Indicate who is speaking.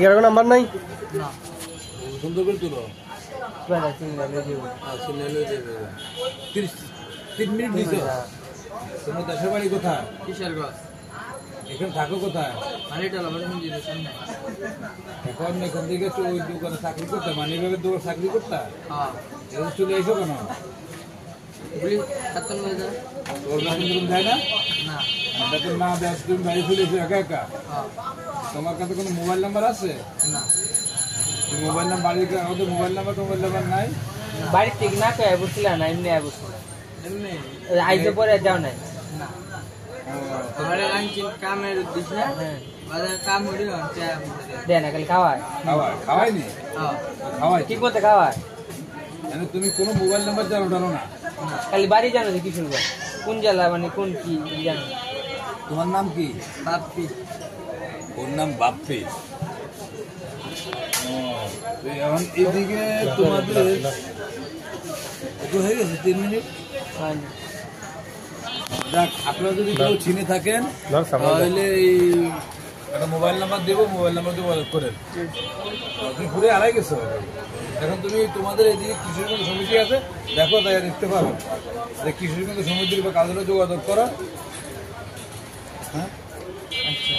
Speaker 1: 11 number নাই
Speaker 2: না
Speaker 3: সুন্দর করে তুলো
Speaker 2: বেলা সিঙ্গেল দেব
Speaker 3: সিগন্যাল দেবে 3 মিনিট দিছো তোমার দেশের বাড়ি কোথায়
Speaker 2: কিশোরগঞ্জ
Speaker 3: এখানে থাকো কোথায়
Speaker 2: মানিটালা মন্দিরের সামনে
Speaker 3: এখন এখান থেকে ওই দোকানে চাকরি করতে মানিব্যাগের দোকানে চাকরি করতে
Speaker 2: হ্যাঁ
Speaker 3: এখন চলে এসো কেন
Speaker 2: বলি কাতন হয়ে যায়
Speaker 3: তোর বেতন তুমি দেয় না
Speaker 2: না
Speaker 3: বেতন না দেয় তুমি বাড়ি চলে এসো একা একা
Speaker 2: হ্যাঁ
Speaker 3: তোমার কাছে কোনো মোবাইল নাম্বার আছে
Speaker 2: না
Speaker 3: মোবাইল নাম্বার বাড়িতে আমাদের মোবাইল নাম্বার নাই
Speaker 2: বাড়ি থেকে না কয়ে বসছিল না এমনি বসছিল এমনি আইতে পরে যাও নাই না ঘরে আনছেন কামের দিস না বাজার কাম হইল দে না খালি
Speaker 3: খাওয়ায়নি
Speaker 2: হ্যাঁ
Speaker 3: খাওয়াই
Speaker 2: ঠিক মতো খাওয়ায়
Speaker 3: মানে তুমি কোনো মোবাইল নাম্বার জানো না
Speaker 2: খালি বাড়ি জানো যে কিশোরগঞ্জ কোন জেলা মানে কোন কি জানো
Speaker 3: তোমার নাম কি
Speaker 2: বাপ্পি
Speaker 3: ওর নাম বাপ্পি এখন এদিকে তোমাদের হয়ে গেছে 3 মিনিট যাক আপনারা যদি কেউ চিনে থাকেন তাহলে একটা মোবাইল নাম্বার দেবো মোবাইল নাম্বার দিয়ে বলে করেন তুমি ঘুরে আড়াই গেছো এখন তুমি তোমাদের এদিকে কিশোরগঞ্জ সমিতি আছে দেখো তাই দেখতে পারো কিশোরগঞ্জ সমিতির বা কাজলে যোগাযোগ করো হ্যাঁ আচ্ছা